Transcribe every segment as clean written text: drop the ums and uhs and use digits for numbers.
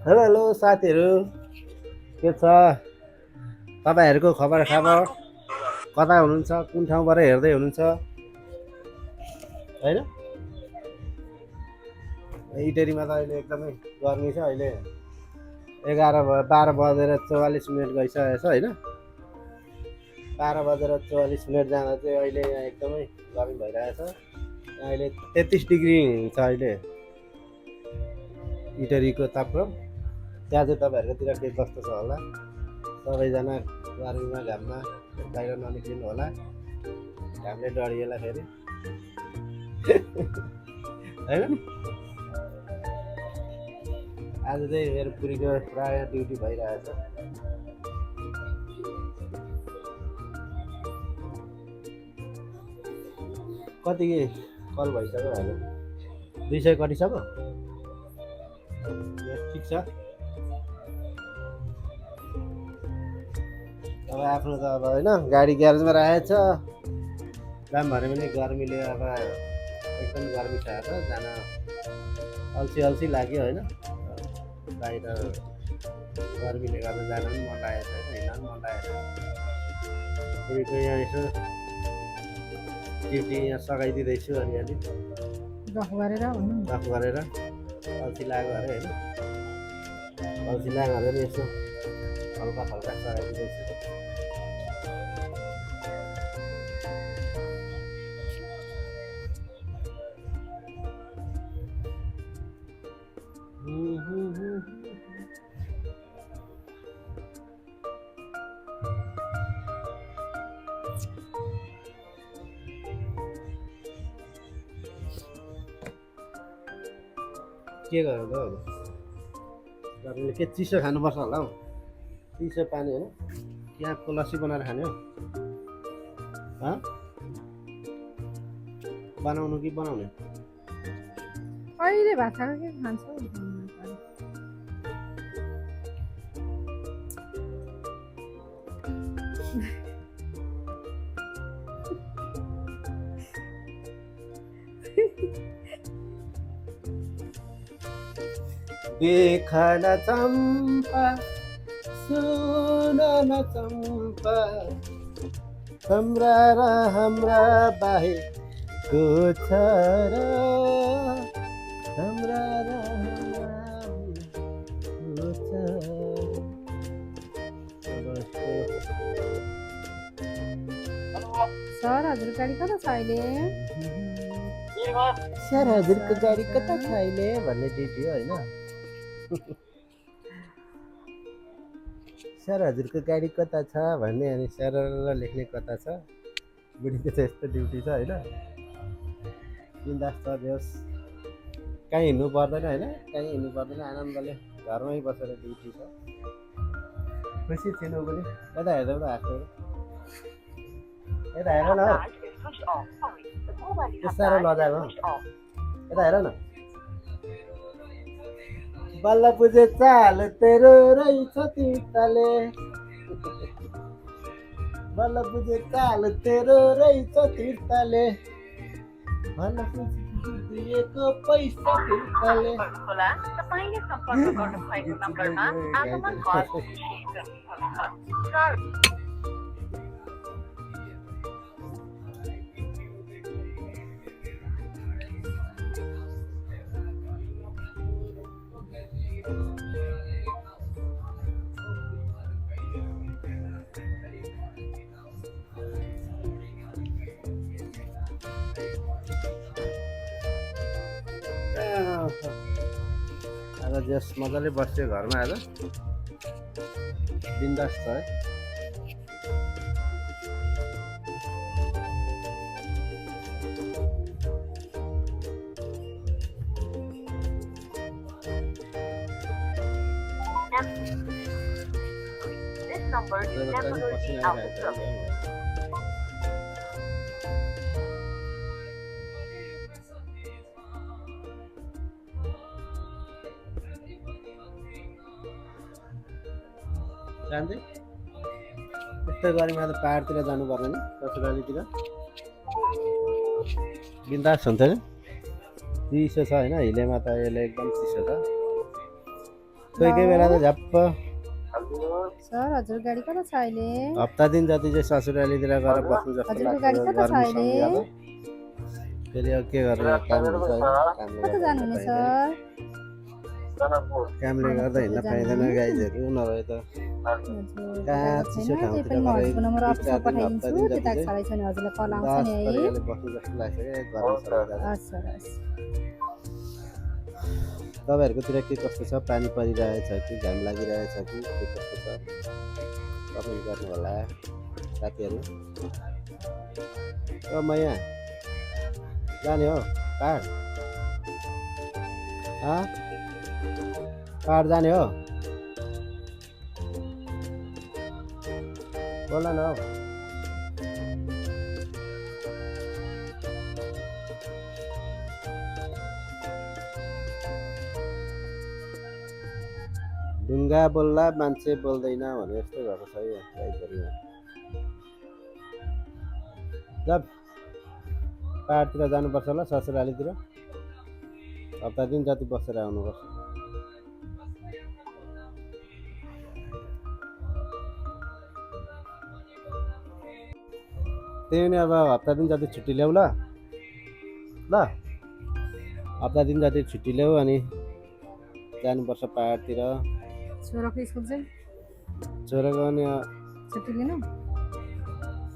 Hello hello साथीहरू, के छ तपाईँहरूको खबर खबर? कता हुनुहुन्छ? कुन ठाउँबाट हेर्दै हुनुहुन्छ? होइन, इटेरीमा त अहिले एकदमै गर्मी छ। अहिले 12 बजेर 44 मिनट गइसकेको छ होइन। 12 बजेर 44 मिनट जाँदा चाहिँ अहिले यहाँ एकदमै गर्मी भइरहेछ। यहाँ अहिले 33 डिग्री छ अहिले इटेरीको तापक्रम। त्यहाँ चाहिँ तपाईँहरूकोतिर के कस्तो छ होला? सबैजना गर्मीमा घाममा बाहिर ननिक्लिनु होला, घामले डढिएला फेरि होइन। आज चाहिँ मेरो पुरीको प्रायः ड्युटी भइरहेछ। कति कल भइसक्यो हजुर? 200 कटिसक्यो? ठिक छ। अब आफ्नो त अब होइन, गाडी ग्यारेजमा राखेको छ। दाम भने पनि गर्मीले अब एकदम गर्मी छ त, जान अल्छी अल्छी लाग्यो होइन। बाहिर गर्मीले गर्दा जान पनि मन लागेको छैन, हिँड्न पनि मन लागेको छैन। पुरीको यहाँ यसो ड्युटी यहाँ सघाइदिँदैछु अलिअलि गफ गरेर अल्छी लाग्यो अरे होइन। अल्छी लाग्यो भने पनि यसो हल्का हल्का सघाइदिँदैछु। के गर्नु त अब गर्मीले के चिसो खानुपर्छ होला हौ, चिसो पानी होइन। प्याजको लस्सी बनाएर खाने हो? बनाउनु कि बनाउने? कहिले भात खाएको के खान्छौ? देखा न चम्पा, सुन न चम्पा, हाम्रा बाहेको छ र, हाम्रा र हाम्राको छ। सर हजुर गाडी कता छ अहिले? सर हजुरको गाडी कता छ अहिले भन्ने ड्युटी हो होइन। सर हजुरको गाडी कता छ भन्ने, अनि सर लेख्ने कता छ। बुढीको चाहिँ यस्तो ड्युटी छ होइन। बिन्दास चढ्योस्, कहीँ हिँड्नु पर्दैन होइन, कहीँ हिँड्नु पर्दैन, आनन्दले घरमै बसेर ड्युटी छ। खुसी थिएन पनि। यता हेर्दा त हाँस्यो, यता हेर न, त्यो साह्रो लजाएको हो। यता हेर न, बल्ल बुझे चाल तेरो रहेछ तिर्ताले, बल्ल बुझे चाल तेरो रहेछ तिर्ताले, बल्ल बुझे दिएको पैसा तिर्ताले। तपाईँले सम्पर्क गर्नुभएको नम्बरमा आगमन कल आज जस मजाले बस्यो घरमा, आज बिन्दास छ है। This number is temporarily out of service. जान्दै यस्तो गर्मीमा त पाहाडतिर जानु पर्दैन, ससुरालीतिर बिन्दास हुन्छ नि। चिसो छ होइन, हिलेमा त यसले एकदम चिसो छ। कोही कोही बेला त झ्याप्प सर हजुर गाडी कता छ अहिले हप्ता दिन जति चाहिँ ससुरालीतिर गएर बस्नु जस्तो हजुरको लाग्छ गाडी कता छ गर्मी अहिले? सम्झिएर फेरि अब के गर्ने काम हुन्छ होइन कामले कता गर्दा जानुहुने हिँड्न सर पाइँदैन। कामले गर्दा हिँड्न पाइँदैन गाइजहरू नभए त हजुर कहाँ गाडी चिसो छैन त्यही ठाउँतिर पनि म गएर हजुरको नम्बर दुई अफिसमा चार दिन, हप्ता पठाइदिन्छु दिन त्यता जति साह्रै छैन हजुरलाई कल आउँछ दास नि है तरिकाले बस्नु जस्तो लाग्छ क्या गर्मी सर्दा हस् सर हस् तपाईँहरूकोतिर के कस्तो छ पानी परिरहेछ कि घाम लागिरहेछ कि के कस्तो छ कमेन्ट गर्नु होला साथीहरू। म यहाँ जाने हो पहाड पहाड जाने हो बोल न हौ ढुङ्गा बोल्ला मान्छे बोल्दैन भने जस्तो भएको छ यो गाइजहरूमा। जब पाहाडतिर जानुपर्छ होला ससुरालीतिर हप्ता दिन जति बसेर आउनुपर्छ। त्यही नै अब हप्ता दिन जति छुट्टी ल्याऊ ल हप्ता दिन जति छुट्टी ल्याऊ अनि जानुपर्छ पाहाडतिर। छोराको स्कुल चाहिँ छोराको अनि छुट्टी लिनु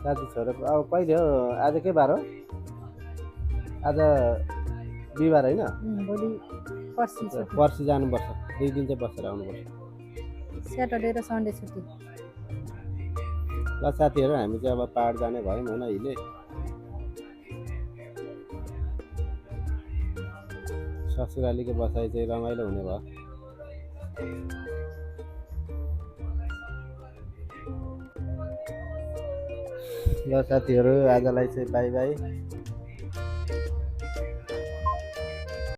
साथी छोराको अब कहिले हो आज के बार हो आज बिहिबार होइन भोलि पर्सि छुट्टी पर्सि जानुपर्छ 2 दिन चाहिँ बसेर आउनुपर्छ। स्याटरडे र सन्डे छुट्टी ल साथीहरू हामी चाहिँ अब पाहाड जाने भयौँ होइन अहिले ससुरालीको बसाइ चाहिँ रमाइलो हुने भयो। ल साथीहरू आजलाई चाहिँ बाई बाई।